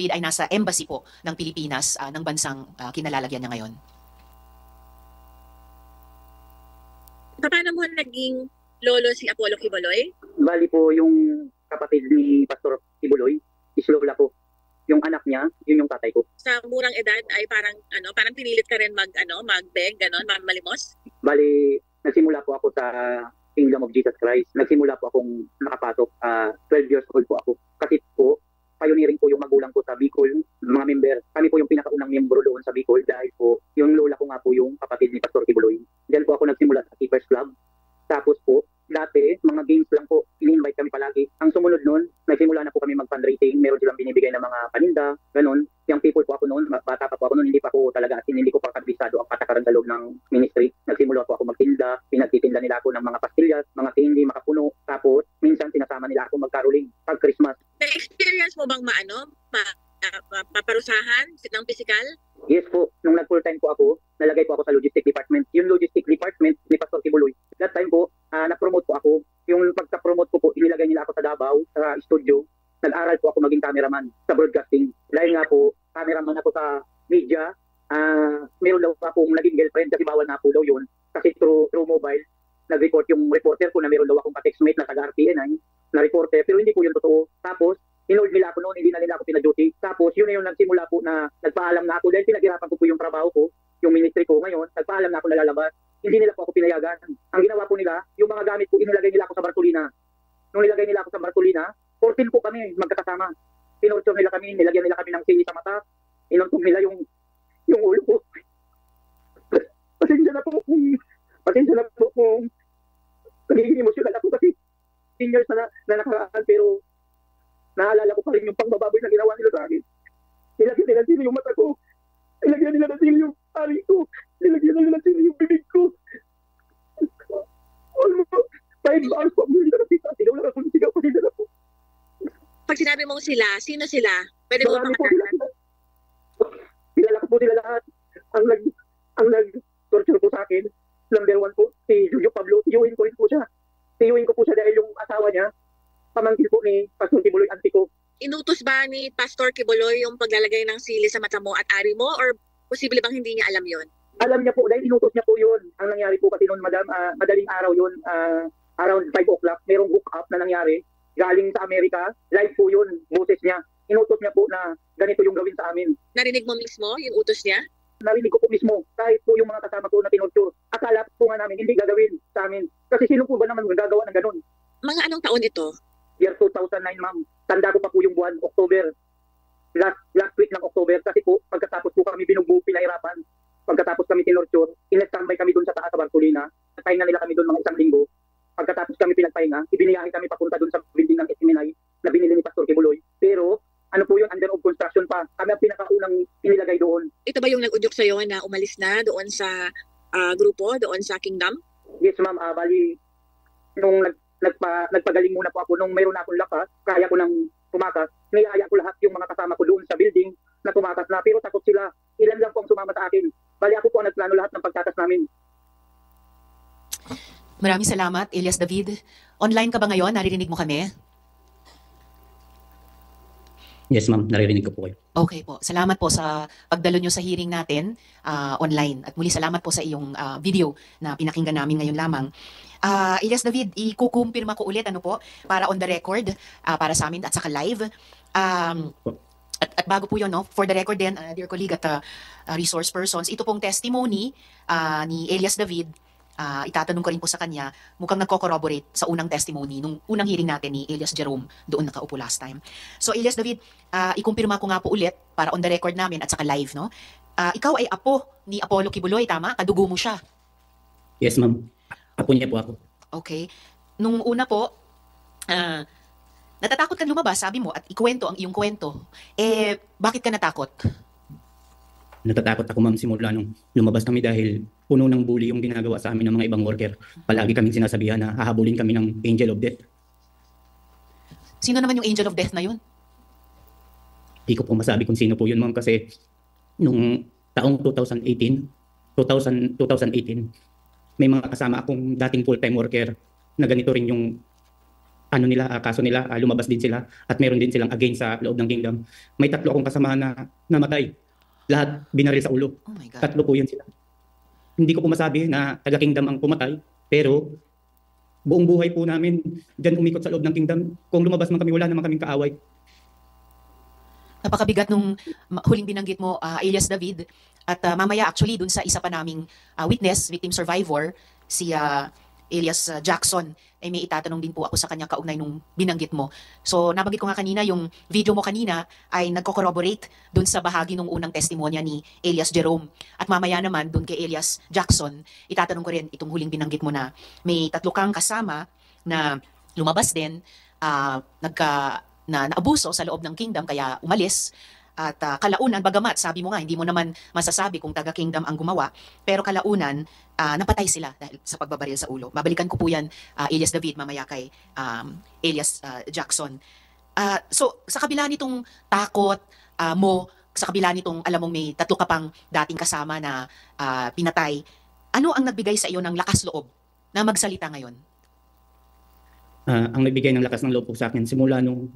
David ay nasa embassy po ng Pilipinas ng bansang kinalalagyan niya ngayon. Paano mo naging lolo si Apollo Quiboloy? Bali po yung kapatid ni Pastor Quiboloy, is lola po. Yung anak niya, yun yung tatay ko. Sa murang edad ay parang pinilit ka rin mag-beg, ganon, malimos? Bali, nagsimula po ako sa Kingdom of Jesus Christ. Nagsimula po akong nakapasok. 12 years old po ako. Kasi po, pioneering po yung magulang ko sa Bicol, mga member. Kami po yung pinakaunang miyembro doon sa Bicol dahil po yung lola ko nga po yung kapatid ni Pastor Quiboloy. Diyan po ako nagsimula sa Keepers Club. Tapos po, dati, mga games lang po, ini-invite kami palagi. Ang sumunod nun, nagsimula na po kami mag-fundraising. Meron silang binibigay ng mga paninda, ganun. Yung people po ako noon, bata pa po ako noon, hindi pa po talaga, hindi ko pa kabisado ang patakaran sa loob ng ministry. Nagsimula po ako magtinda, pinagtitinda nila ako ng mga pastillas, mga candy, makapuno. Tapos, minsan sinasama nila ako mag-caroling pag Christmas. Na-experience mo bang paparusahan ng physical? Yes po, nung nag-full time po ako, nalagay po ako sa logistic department. Yung logistic department ni Pastor Quiboloy, that time po, na-promote po ako. Yung pagka-promote ko po, inilagay nila ako sa Davao, sa studio. Nag-aral po ako maging cameraman sa broadcasting. Dahil nga po, cameraman ako sa media, meron daw akong naging girlfriend kasi bawal na po daw yun. Kasi through mobile, nag-report yung reporter ko na meron daw akong ka-textmate na taga-RTN na reporter, pero hindi po yun totoo. Tapos, inold nila ako noon, hindi na nila ako pina-duty. Tapos, yun na yung nagsimula po na nagpaalam na ako dahil pinaghirapan ko po yung trabaho ko, yung ministry ko ngayon, nagpaalam na ako na lalabas. Hindi nila po ako pinayagan. Ang ginawa po nila, yung mga gamit ko, inilagay nila ako sa Bartolina. Nung nilagay nila ako sa Bartolina, 14 po kami magkakasama. Pinorture nila kami, nilagyan nila kami ng sili sa mata, inuntog nila yung ulo ko. Pasensya na po kung nagiging emosyonal ako kasi 10 years na nakaraan, pero naalala ko pa rin yung pangbababoy na ginawa nila sa akin. Nilagyan nila sili yung mata ko. Nilagyan nila ng sili yung ari ko. Nilagyan nila ng sili yung bibig ko. Almost 5 hours po. Hindi na nakita. Sigaw lang ako. Sigaw pa nila po. Pag sinabi mong sila, sino sila? Pwede mo marami po sila. Kilala ko po sila lahat. Ang nag-torture po sa akin, number 1 po, si Julio Pablo. Tiyuhin ko rin po siya. Tiyuhin ko po siya dahil yung asawa niya, pamangkin po ni Pastor Quiboloy, auntie ko. Inutos ba ni Pastor Quiboloy yung paglalagay ng sili sa mata mo at ari mo, or posible bang hindi niya alam yon? Alam niya po, dahil inutos niya po yun. Ang nangyari po kasi noon, madam, madaling araw yun, around 5 o'clock, merong hook up na nangyari. Galing sa Amerika, live po yun, boses niya. Inutos niya po na ganito yung gawin sa amin. Narinig mo mismo yung utos niya? Narinig ko po mismo, kahit po yung mga kasama ko na tinorture. Akala po nga namin, hindi gagawin sa amin. Kasi sino po ba naman gagawa ng ganun? Mga anong taon ito? Year 2009, ma'am. Tanda ko pa po yung buwan, October. Last week ng October. Kasi po, pagkatapos po kami binugbog, pinahirapan. Pagkatapos kami tinorture, inestambay kami doon sa taas sa Bartolina. Nagpahinga nila kami doon mga 1 linggo. Pagkatapos kami pinagpahinga, ibiniyahe kami papunta doon sa building ng SMNI na binili ni Pastor Quiboloy. Pero, ano po yun, under of construction pa. Kami ang pinakaunang inilagay doon. Ito ba yung nag-udyok sa'yo na umalis na doon sa grupo, doon sa Kingdom? Yes, ma'am. Bali, nung nagpagaling muna po ako, nung mayroon na akong lakas, kaya ko nang tumakas, niyaya ko lahat yung mga kasama ko doon sa building na tumakas na, pero takot sila. Ilan lang po ang sumama sa akin. Bali, ako po ang nagplano lahat ng pagtakas namin. Maraming salamat, Elias David. Online ka ba ngayon? Naririnig mo kami? Yes, ma'am. Naririnig ko po kayo. Okay po. Salamat po sa pagdalo nyo sa hearing natin online. At muli salamat po sa iyong video na pinakinggan namin ngayon lamang. Elias David, ikukumpirma ko ulit para on the record, para sa amin at saka live. At bago po yun, for the record din, dear colleague at resource persons, ito pong testimony ni Elias David, itatanong ko rin po sa kanya, mukhang nagko-corroborate sa unang testimony nung unang hearing natin ni Elias Jerome doon nakaupo last time. So Elias David, ikumpirma ko nga po ulit para on the record namin at saka live, no? Ikaw ay apo ni Apollo Quiboloy, tama? Kadugo mo siya. Yes, ma'am. Apo niya po ako. Okay. Nung una po, natatakot kang lumabas, sabi mo, at ikuwento ang iyong kwento. Bakit ka natakot? Natatakot ako, ma'am, simula nung lumabas kami dahil puno ng bully yung ginagawa sa amin ng mga ibang worker. Palagi kaming sinasabihan na hahabulin kami ng Angel of Death. Sino naman yung Angel of Death na yun? Hindi ko po masabi kung sino po yun, ma'am, kasi nung taong 2018, may mga kasama akong dating full-time worker na ganito rin yung kaso nila, lumabas din sila at meron din silang against sa loob ng kingdom. May 3 akong kasamahan na namatay. Lahat binaril sa ulo. Oh my God. 3 po yun sila. Hindi ko po masabi na taga-kingdom ang pumatay, pero buong buhay po namin dyan umikot sa loob ng kingdom. Kung lumabas man kami, wala naman kaming kaaway. Napakabigat nung huling binanggit mo, alias David. At mamaya actually dun sa isa pa naming witness, victim survivor, si alias Jackson, ay may itatanong din po ako sa kanya kaugnay nung binanggit mo. So nabanggit ko nga kanina, yung video mo kanina ay nagko-corroborate dun sa bahagi ng unang testimonya ni alias Jerome. At mamaya naman dun kay alias Jackson, itatanong ko rin itong huling binanggit mo na may 3 kang kasama na lumabas din, na naabuso sa loob ng kingdom kaya umalis. At kalaunan, bagamat sabi mo nga hindi mo naman masasabi kung taga-kingdom ang gumawa, pero kalaunan napatay sila dahil sa pagbabaril sa ulo. Babalikan ko po yan, alias David, mamaya kay alias Jackson. So sa kabila nitong takot mo, sa kabila nitong alam mong may 3 ka pang dating kasama na pinatay, ano ang nagbigay sa iyo ng lakas loob na magsalita ngayon? Ang nagbigay ng lakas ng loob po sa akin simula nung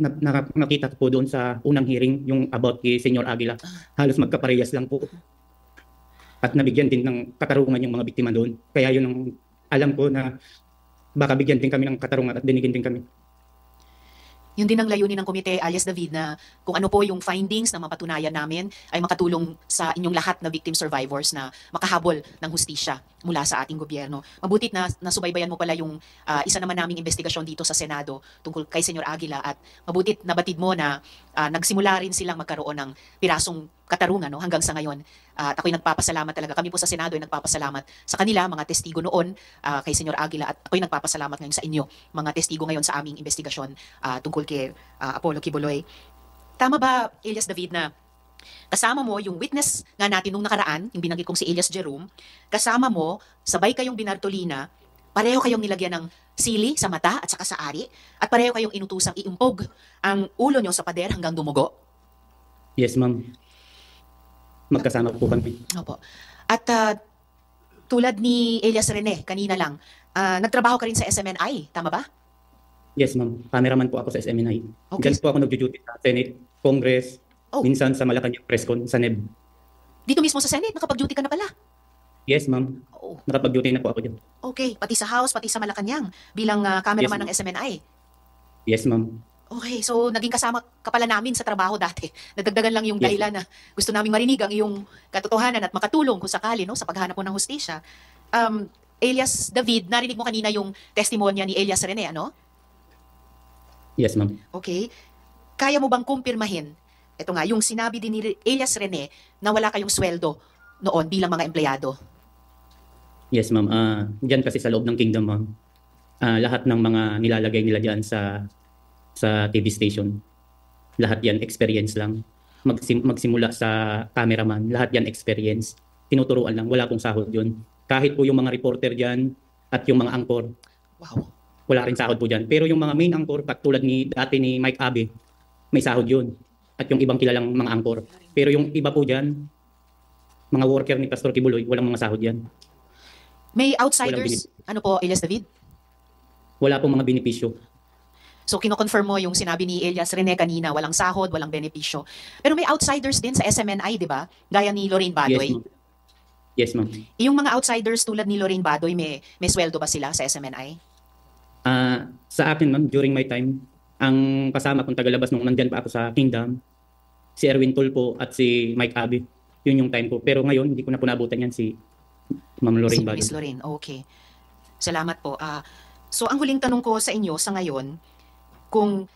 nakita ko po doon sa unang hearing, yung about kay Senyor Aguila, halos magkaparehas lang po. At nabigyan din ng katarungan yung mga biktima doon. Kaya yun ang alam ko na baka bigyan din kami ng katarungan at dinigin din kami. Yun din ang layunin ng komite, alias David, na kung ano po yung findings na mapatunayan namin ay makatulong sa inyong lahat na victim survivors na makahabol ng hustisya mula sa ating gobyerno. Mabutit na nasubaybayan mo pala yung isa naman naming investigasyon dito sa Senado tungkol kay Senyor Aguila, at mabutit na batid mo na nagsimula rin silang magkaroon ng pirasong katarungan hanggang sa ngayon. At ako'y nagpapasalamat talaga. Kami po sa Senado ay nagpapasalamat sa kanila, mga testigo noon kay Senyor Aguila, at ako'y nagpapasalamat ngayon sa inyo, mga testigo ngayon sa aming investigasyon tungkol kay Apollo Quiboloy. Tama ba, alias David, na kasama mo yung witness nga natin nung nakaraan, yung binanggit kong si alias Jerome, kasama mo, sabay kayong binartolina, pareho kayong nilagyan ng sili sa mata at saka sa ari, at pareho kayong inutusang iumpog ang ulo nyo sa pader hanggang dumugo? Yes, ma'am. Magkasama po kami. Opo. At tulad ni alias Rene, kanina lang, nagtrabaho ka rin sa SMNI, tama ba? Yes, ma'am. Cameraman po ako sa SMNI. Okay. Diyan po ako nag-duty sa Senate, Congress, minsan sa Malacanang Presscon, sa NEB. Dito mismo sa Senate, nakapag-duty ka na pala? Yes, ma'am. Oh, Nakapag-duty na po ako dyan. okay, pati sa House, pati sa Malacanang, bilang cameraman ng SMNI. Yes, ma'am. Okay, so naging kasama ka pala namin sa trabaho dati. Nadagdagan lang yung Yes. dahilan na gusto naming marinig ang iyong katotohanan at makatulong kung sakali sa paghanap mo ng hustisya. Alias David, narinig mo kanina yung testimonya ni alias Rene, ano? Yes, ma'am. Okay. Kaya mo bang kumpirmahin, ito nga, yung sinabi din ni alias Rene na wala kayong sweldo noon bilang mga empleyado? Yes, ma'am. Diyan kasi sa loob ng kingdom, ma'am, lahat ng mga nilalagay nila diyan sa TV station, lahat yan experience lang. Magsimula sa cameraman, lahat yan experience. Tinuturuan lang, wala pong sahod yun. Kahit po yung mga reporter diyan at yung mga anchor, Wow. wala rin sahod po diyan. Pero yung mga main anchor, tulad ni dati ni Mike Abe, may sahod yun. At yung ibang kilalang mga anchor. Pero yung iba po diyan, mga worker ni Pastor Kibuloy, walang mga sahod yan. May outsiders, ano po, alias David? Wala pong mga benepisyo. So kino-confirm mo yung sinabi ni alias Rene kanina, walang sahod, walang benepisyo. Pero may outsiders din sa SMNI, di ba? Gaya ni Lorraine Badoy. Yes, ma'am. Yung mga outsiders tulad ni Lorraine Badoy, may sweldo ba sila sa SMNI? Sa akin, ma'am, during my time, ang kasama kong tagalabas nung nandyan pa ako sa Kingdom, si Erwin Tulpo at si Mike Abe. Yun yung time ko. Pero ngayon, hindi ko na po naabutan yan si Ma'am Lorraine Si Badoy. Miss Lorraine, okay. Salamat po. So ang huling tanong ko sa inyo sa ngayon,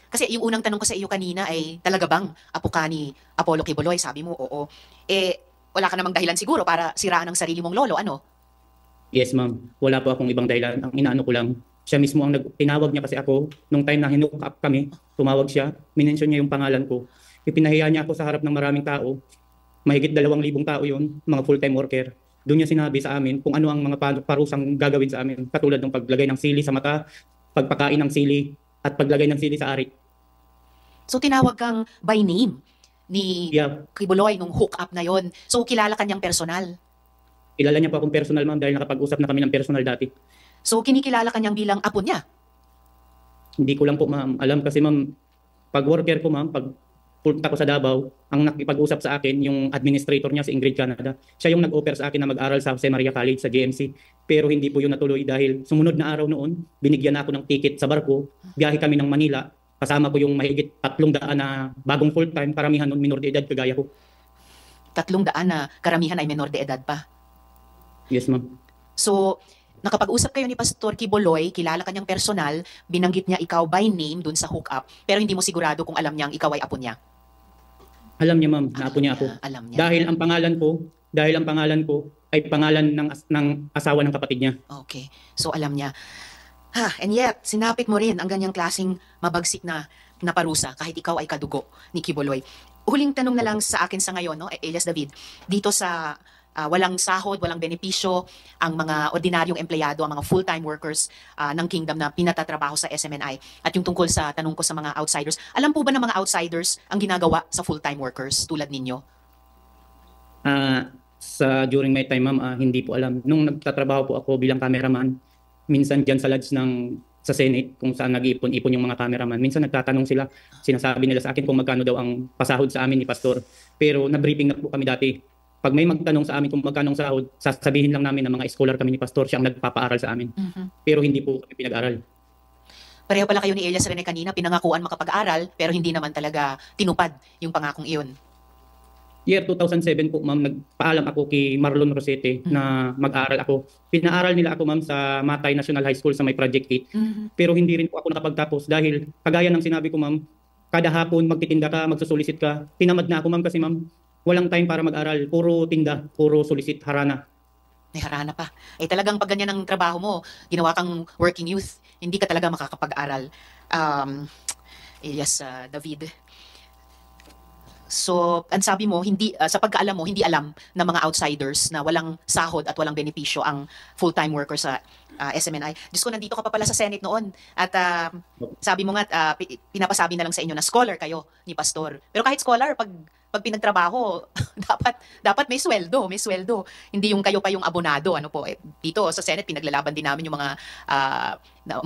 kasi yung unang tanong ko sa iyo kanina ay talaga bang apo ka ni Apollo Quiboloy? Sabi mo, oo. Wala ka namang dahilan siguro para siraan ang sarili mong lolo, ano? Yes, ma'am. Wala po akong ibang dahilan. Ang inaano ko lang, siya mismo ang tinawag niya kasi ako. Nung time na hinook up kami, tumawag siya, minention niya yung pangalan ko. Ipinahiya niya ako sa harap ng maraming tao. Mahigit 2,000 tao yun, mga full-time worker. Doon niya sinabi sa amin kung ano ang mga parusang gagawin sa amin. Katulad ng paglagay ng sili sa mata, pagpakain ng sili, at paglagay ng sili sa ari. So tinawag kang by name ni Quiboloy nung hook up na yon. So kilala kanyang personal. Kilala niya po akong personal, ma'am, dahil nakapag-usap na kami ng personal dati. So kinikilala kanyang bilang apo niya. Hindi ko lang po ma'am alam kasi ma'am, pag worker ko ma'am, pag punta ko sa Davao, ang nakipag-usap sa akin yung administrator niya si Ingrid Canada. Siya yung nag-offer sa akin na mag-aral sa Jose Maria College sa GMC. Pero hindi po yun natuloy dahil sumunod na araw noon, binigyan na ako ng ticket sa barko, biyahe kami ng Manila, kasama ko yung mahigit 300 na bagong full-time, karamihan nun minor de edad kagaya ko. 300 na karamihan ay menor de edad pa. Yes ma'am. So, nakapag-usap kayo ni Pastor Quiboloy, kilala kanyang personal, binanggit niya ikaw by name dun sa hookup, pero hindi mo sigurado kung alam niyang ikaw ay apo niya. Alam niya ma'am, na apo niya ako. Alam niya. Dahil ang pangalan ko ay pangalan ng asawa ng kapatid niya. Okay. So, alam niya. And yet, sinapit mo rin ang ganyang klaseng mabagsik na parusa kahit ikaw ay kadugo ni Quiboloy. Huling tanong na lang sa akin sa ngayon, no, Elias David, dito sa walang sahod, walang benepisyo, ang mga ordinaryong empleyado, ang mga full-time workers ng Kingdom na pinatatrabaho sa SMNI. At yung tungkol sa tanong ko sa mga outsiders, alam po ba ng mga outsiders ang ginagawa sa full-time workers tulad ninyo? During my time ma'am, hindi po alam. Nung nagtatrabaho po ako bilang cameraman, minsan dyan sa lodge sa Senate, kung saan nag-iipon-ipon yung mga cameraman, minsan nagtatanong sila, sinasabi nila sa akin kung magkano daw ang pasahod sa amin ni Pastor. Pero na-briefing na po kami dati. Pag may magtanong sa amin kung magkano ang sahod, sasabihin lang namin na mga scholar kami ni Pastor, siya ang nagpapaaral sa amin. Pero hindi po kami pinag-aral. Pareho pala kayo ni Elias Rene kanina, pinangakuan makapag-aral, pero hindi naman talaga tinupad yung pangakong iyon. Year 2007 po ma'am, nagpaalam ako kay Marlon Rosete na mag-aaral ako. Pinaaral nila ako ma'am sa Matay National High School sa may Project 8. Pero hindi rin po ako nakapagtapos dahil kagaya ng sinabi ko ma'am, kada hapon magtitinda ka, magsusulisit ka. Tinamad na ako ma'am kasi ma'am, walang time para mag-aral. Puro tinda, puro sulisit, harana. May harana pa. Talagang pag ganyan ang trabaho mo, ginawa kang working youth, hindi ka talaga makakapag-aral. Elias David. So, ang sabi mo, hindi, sa pagkaalam mo, hindi alam ng mga outsiders na walang sahod at walang benepisyo ang full-time worker sa SMNI. Diyos ko, nandito ka pa pala sa Senate noon. At sabi mo nga, pinapasabi na lang sa inyo na scholar kayo ni Pastor. Pero kahit scholar, pag pinagtrabaho, dapat may sweldo, Hindi yung kayo pa yung abonado, ano po. Dito sa Senate pinaglalaban din namin yung mga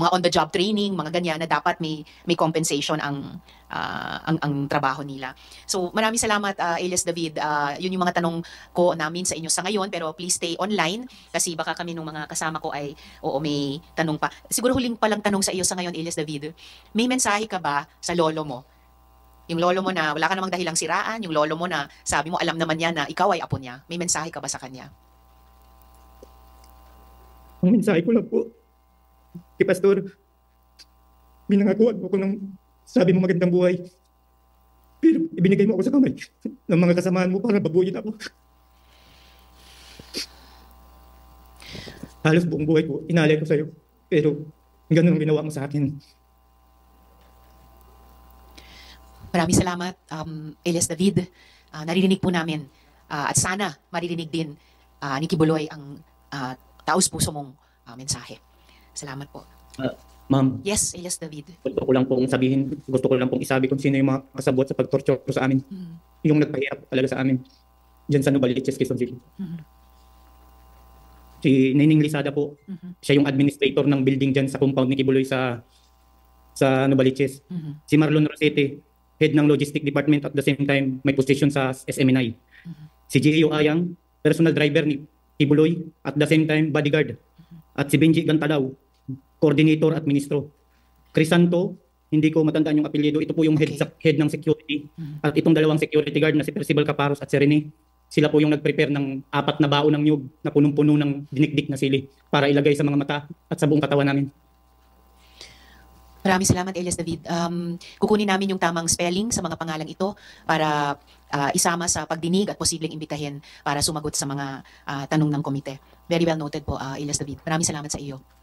on the job training, mga ganyan na dapat may compensation ang trabaho nila. So, maraming salamat Elias David. Yun yung mga tanong ko namin sa inyo sa ngayon, pero please stay online kasi baka kami nung mga kasama ko ay may tanong pa. Siguro huling palang tanong sa iyo sa ngayon, Elias David. May mensahe ka ba sa lolo mo? Yung lolo mo na wala ka namang dahilang siraan, yung lolo mo na sabi mo alam naman niya na ikaw ay apo niya. May mensahe ka ba sa kanya? Ang mensahe ko lang po kay Pastor, binangakuan mo ko ng sabi mo magandang buhay. Pero ibinigay mo ako sa kamay ng mga kasamaan mo para babuyin ako. Halos buong buhay ko, inalay ko sa'yo. Pero ganun ang ginawa mo sa akin. Maraming salamat, Elias David. Naririnig po namin at sana maririnig din ni Quiboloy ang taos-puso mong mensahe. Salamat po. Ma'am, Yes, Elias David. gusto ko lang pong isabi kung sino yung mga kasabot sa pagtorture sa amin. Yung nagpahirap talaga sa amin. Diyan sa Novaliches, Quezon City. Si Nining Lisada po, siya yung administrator ng building dyan sa compound ni Quiboloy sa Novaliches. Si Marlon Rosete, head ng logistic department at the same time may position sa SMNI. Si Gio Ayang, personal driver ni Quiboloy at the same time bodyguard. At si Benji Gantalaw, coordinator at ministro. Crisanto, hindi ko matandaan yung apelyido, ito po yung head ng security. At itong dalawang security guard na si Percival Caparos at si Rene, sila po yung nag-prepare ng 4 na baon ng nyug na punong-puno ng dinikdik na sili para ilagay sa mga mata at sa buong katawan namin. Maraming salamat, Elias David. Kukunin namin yung tamang spelling sa mga pangalang ito para isama sa pagdinig at posibleng imbitahin para sumagot sa mga tanong ng komite. Very well noted po, Elias David. Maraming salamat sa iyo.